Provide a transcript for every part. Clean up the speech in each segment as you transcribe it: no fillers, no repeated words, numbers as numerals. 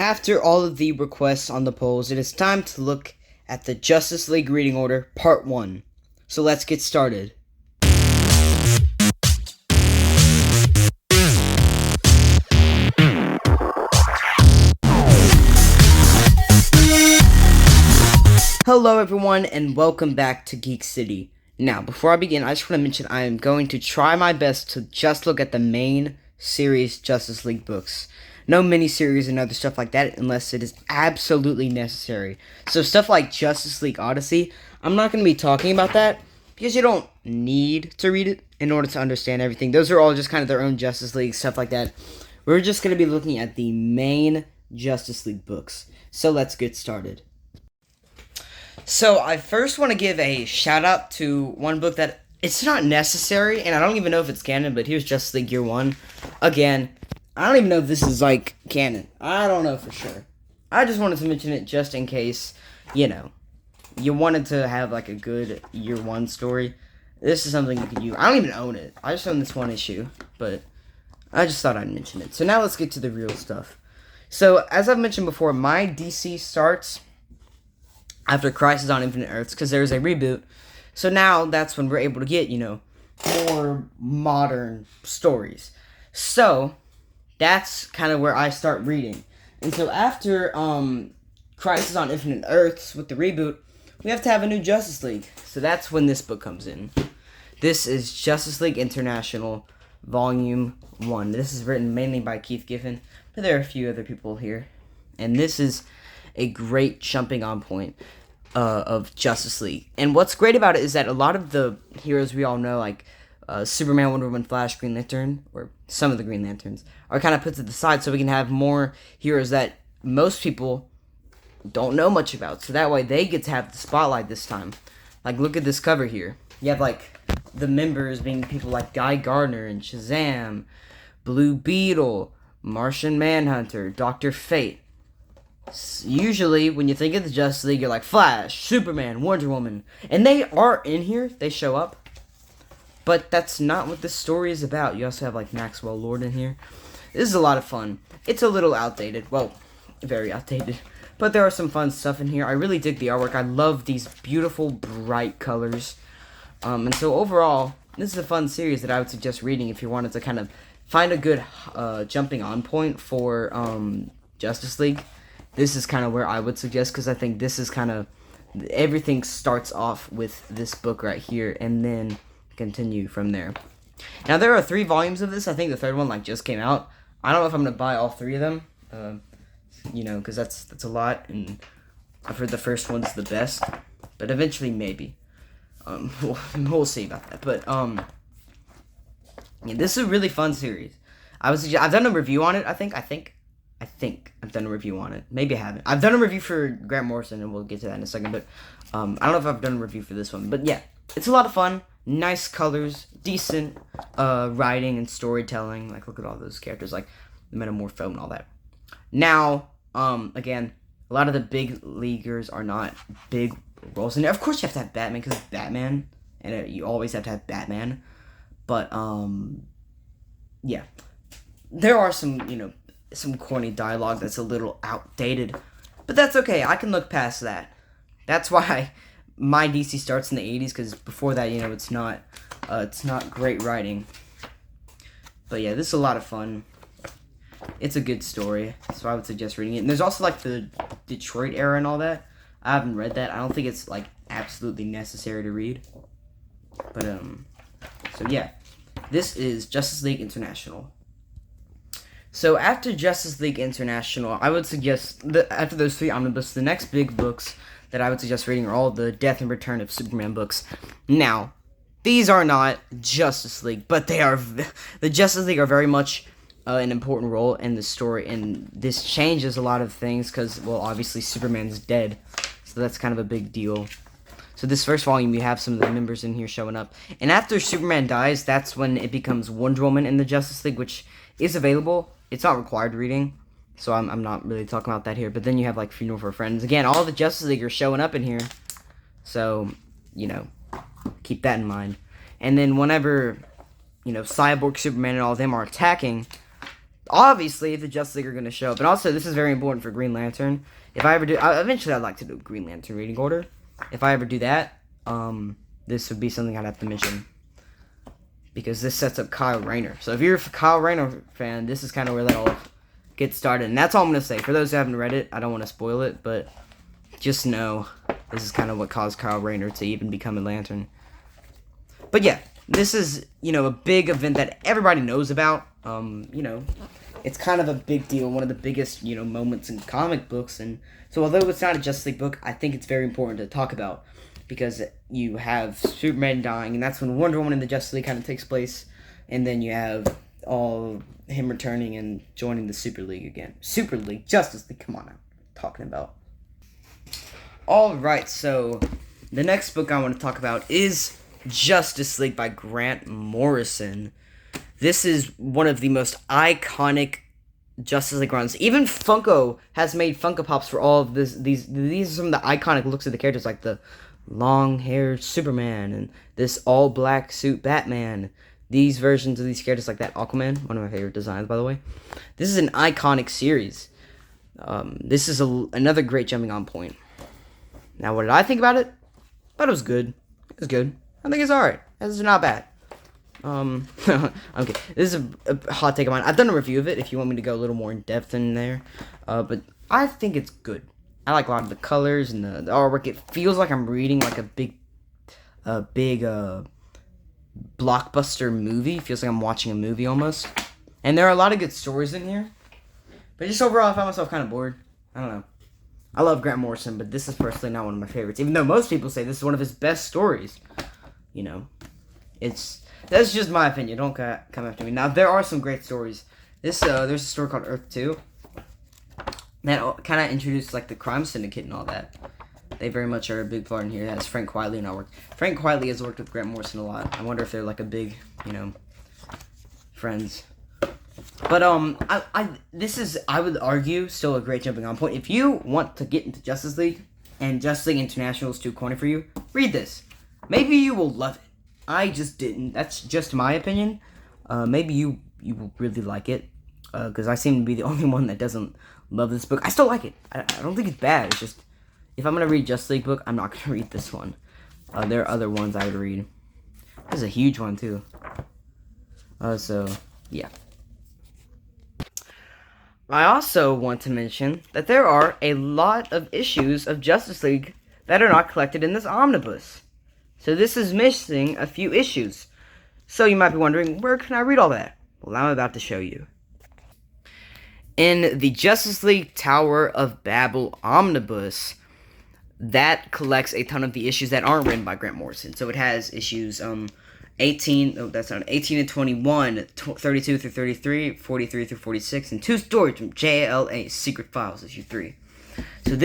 After all of the requests on the polls, it is time to look at the Justice League Reading Order Part 1. So let's get started. Hello everyone and welcome back to Geek City. Now, before I begin, I just want to mention I am going to try my best to just look at the main series Justice League books. No miniseries and other stuff like that unless it is absolutely necessary. So stuff like Justice League Odyssey, I'm not going to be talking about that because you don't need to read it in order to understand everything. Those are all just kind of their own Justice League, stuff like that. We're just going to be looking at the main Justice League books. So let's get started. So I first want to give a shout out to one book that it's not necessary, and I don't even know if it's canon, but here's Justice League Year 1. Again, I don't even know if this is, canon. I don't know for sure. I just wanted to mention it just in case, you wanted to have, a good Year 1 story. This is something you could use. I don't even own it. I just own this one issue, but I just thought I'd mention it. So now let's get to the real stuff. So, as I've mentioned before, my DC starts after Crisis on Infinite Earths, because there's a reboot. So now that's when we're able to get, more modern stories. So that's kind of where I start reading. And so after Crisis on Infinite Earths with the reboot, we have to have a new Justice League. So that's when this book comes in. This is Justice League International Volume 1. This is written mainly by Keith Giffen, but there are a few other people here. And this is a great jumping on point of Justice League. And what's great about it is that a lot of the heroes we all know, like Superman, Wonder Woman, Flash, Green Lantern, or some of the Green Lanterns, are kind of put to the side so we can have more heroes that most people don't know much about. So that way they get to have the spotlight this time. Like, look at this cover here. You have, the members being people like Guy Gardner and Shazam, Blue Beetle, Martian Manhunter, Dr. Fate. Usually, when you think of the Justice League, you're like Flash, Superman, Wonder Woman. And they are in here. They show up. But that's not what this story is about. You also have, Maxwell Lord in here. This is a lot of fun. It's a little outdated. Well, very outdated. But there are some fun stuff in here. I really dig the artwork. I love these beautiful, bright colors. And so, overall, this is a fun series that I would suggest reading if you wanted to kind of find a good jumping on point for Justice League. This is kind of where I would suggest, because I think this is kind of, everything starts off with this book right here, and then continue from there. Now, there are 3 volumes of this. I think the third one, just came out. I don't know if I'm going to buy all 3 of them, because that's a lot, and I've heard the first one's the best, but eventually, maybe. We'll see about that, but, yeah, this is a really fun series. I've done a review on it, I think I've done a review on it. Maybe I haven't. I've done a review for Grant Morrison, and we'll get to that in a second. But I don't know if I've done a review for this one. But yeah, it's a lot of fun. Nice colors, decent writing and storytelling. Look at all those characters, the Metamorpho and all that. Now, again, a lot of the big leaguers are not big roles in there. Of course, you have to have Batman because it's Batman, and you always have to have Batman. But yeah, there are some some corny dialogue that's a little outdated, but that's okay. I can look past that. That's why my DC starts in the 80s, because before that, it's not great writing. But yeah, this is a lot of fun. It's a good story, so I would suggest reading it. And there's also the Detroit era and all that. I haven't read that. I don't think it's absolutely necessary to read. But so yeah, this is Justice League International. So after Justice League International, I would suggest, after those 3 omnibus, the next big books that I would suggest reading are all the Death and Return of Superman books. Now, these are not Justice League, but they are, the Justice League are very much an important role in the story, and this changes a lot of things because, well, obviously Superman's dead, so that's kind of a big deal. So this first volume, you have some of the members in here showing up, and after Superman dies, that's when it becomes Wonder Woman in the Justice League, which is available. It's not required reading, so I'm not really talking about that here. But then you have, Funeral for Friends. Again, all the Justice League are showing up in here. So, keep that in mind. And then whenever, Cyborg, Superman, and all of them are attacking, obviously, if the Justice League are going to show up. And also, this is very important for Green Lantern. If I ever do, eventually I'd like to do Green Lantern reading order. If I ever do that, this would be something I'd have to mention. Because this sets up Kyle Rayner. So if you're a Kyle Rayner fan, this is kind of where that all gets started. And that's all I'm going to say. For those who haven't read it, I don't want to spoil it, but just know this is kind of what caused Kyle Rayner to even become a Lantern. But yeah, this is, a big event that everybody knows about. It's kind of a big deal, one of the biggest, moments in comic books. And so although it's not a Justice League book, I think it's very important to talk about. Because you have Superman dying, and that's when Wonder Woman in the Justice League kind of takes place. And then you have him returning and joining the Super League again. Super League, Justice League, come on now. Talking about. Alright, so the next book I want to talk about is Justice League by Grant Morrison. This is one of the most iconic Justice League runs. Even Funko has made Funko Pops for all of this. These are some of the iconic looks of the characters, like the long-haired Superman and this all-black suit Batman. These versions of these characters, like that Aquaman, one of my favorite designs, by the way. This is an iconic series. This is another great jumping on point. Now, what did I think about it? Thought it was good. It was good. I think it's alright. It's not bad. Okay. This is a hot take of mine. I've done a review of it if you want me to go a little more in depth in there. But I think it's good. I like a lot of the colors and the artwork. It feels like I'm reading like a big blockbuster movie. It feels like I'm watching a movie almost. And there are a lot of good stories in here. But just overall, I found myself kind of bored. I don't know. I love Grant Morrison, but this is personally not one of my favorites. Even though most people say this is one of his best stories. That's just my opinion. Don't come after me. Now, there are some great stories. There's a story called Earth 2. That kind of introduced, like, the crime syndicate and all that. They very much are a big part in here. It has Frank Quitely and artwork. Frank Quitely has worked with Grant Morrison a lot. I wonder if they're, like, a big, friends. But, this is, I would argue, still a great jumping on point. If you want to get into Justice League, and Justice League International is too corny for you, read this. Maybe you will love it. I just didn't. That's just my opinion. Maybe you will really like it. Because I seem to be the only one that doesn't love this book. I still like it. I don't think it's bad. It's just, if I'm going to read Justice League book, I'm not going to read this one. There are other ones I would read. This is a huge one, too. So, yeah. I also want to mention that there are a lot of issues of Justice League that are not collected in this omnibus. So this is missing a few issues. So you might be wondering, where can I read all that? Well, I'm about to show you. In the Justice League Tower of Babel omnibus, that collects a ton of the issues that aren't written by Grant Morrison. So it has issues 18 and 21, 32 through 33, 43 through 46, and 2 stories from JLA Secret Files, issue 3. So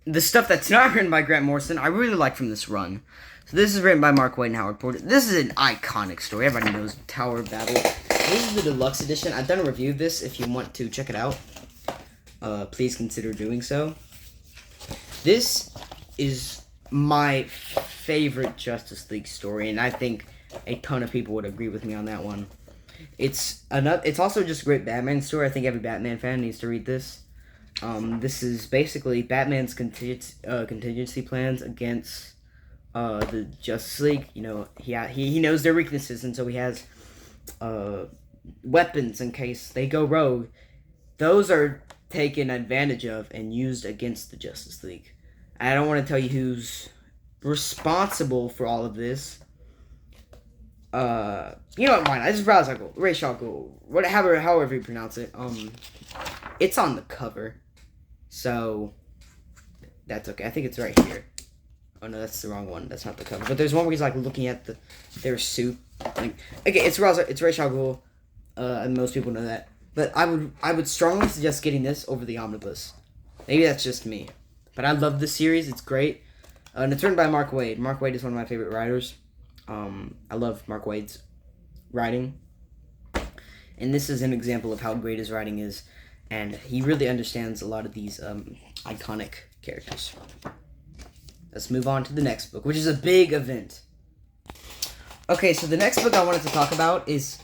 the stuff that's not written by Grant Morrison, I really like from this run. So this is written by Mark Waid and Howard Porter. This is an iconic story. Everybody knows Tower of Babel. This is the deluxe edition. I've done a review of this. If you want to check it out, please consider doing so. This is my favorite Justice League story, and I think a ton of people would agree with me on that one. It's also just a great Batman story. I think every Batman fan needs to read this. This is basically Batman's contingency plans against the Justice League. He knows their weaknesses, and so he has weapons in case they go rogue. Those are taken advantage of and used against the Justice League. I don't want to tell you who's responsible for all of this. You know what, fine. I just browse Google. Ra's al Ghul. However you pronounce it. It's on the cover. So, that's okay. I think it's right here. Oh, no, that's the wrong one. That's not the cover. But there's one where he's, like, looking at their suit. Like, okay, it's Ra's al Ghul. And most people know that. But I would strongly suggest getting this over the omnibus. Maybe that's just me. But I love this series. It's great. And it's written by Mark Waid. Mark Waid is one of my favorite writers. I love Mark Waid's writing. And this is an example of how great his writing is. And he really understands a lot of these iconic characters. Let's move on to the next book, which is a big event. Okay, so the next book I wanted to talk about is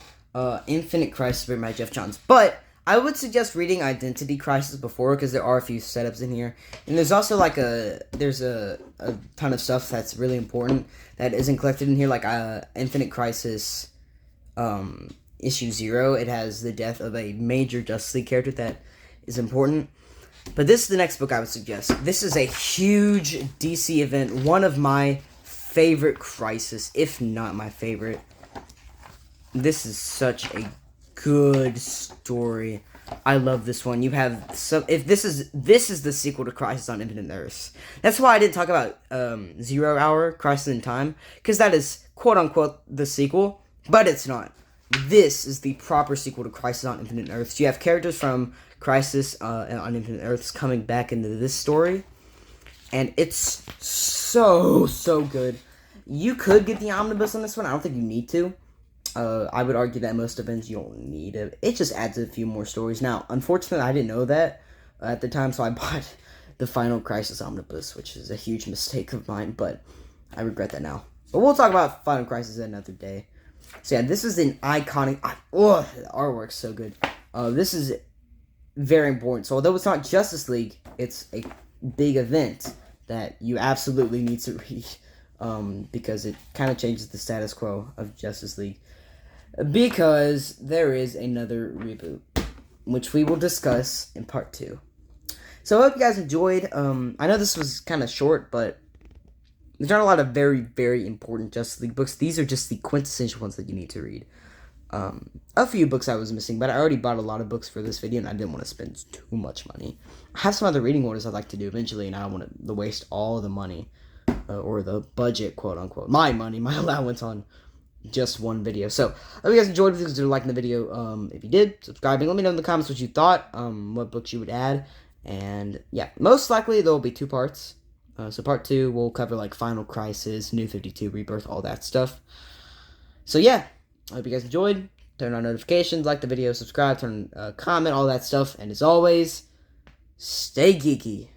Infinite Crisis written by Jeff Johns. But I would suggest reading Identity Crisis before, because there are a few setups in here, and there's also like there's a ton of stuff that's really important that isn't collected in here, like Infinite Crisis, issue 0. It has the death of a major Justice League character that is important. But this is the next book I would suggest. This is a huge DC event, one of my favorite Crisis, if not my favorite. This is such a good story. I love this one. You have if this is the sequel to Crisis on Infinite Earths. That's why I didn't talk about 0 Hour Crisis in Time, because that is quote unquote the sequel, but it's not. This is the proper sequel to Crisis on Infinite Earths. You have characters from Crisis on Infinite Earths coming back into this story, and it's so good. You could get the omnibus on this one. I don't think you need to. I would argue that most events you don't need it. It just adds a few more stories. Now, unfortunately, I didn't know that at the time, so I bought the Final Crisis omnibus, which is a huge mistake of mine, but I regret that now. But we'll talk about Final Crisis another day. So yeah, this is an iconic. The artwork's so good. This is very important. So although it's not Justice League, it's a big event that you absolutely need to read, because it kind of changes the status quo of Justice League. Because there is another reboot, which we will discuss in part 2. So I hope you guys enjoyed. I know this was kind of short, but there's not a lot of very, very important Justice League books. These are just the quintessential ones that you need to read. A few books I was missing, but I already bought a lot of books for this video, and I didn't want to spend too much money. I have some other reading orders I'd like to do eventually, and I don't want to waste all the money, or the budget, quote unquote, my money, my allowance on just one video. So, I hope you guys enjoyed. Please consider liking the video. If you did, subscribing. Let me know in the comments what you thought, what books you would add, and yeah, most likely there will be 2 parts. So part 2 will cover like Final Crisis, New 52, Rebirth, all that stuff. So yeah, I hope you guys enjoyed. Turn on notifications, like the video, subscribe, comment, all that stuff. And as always, stay geeky.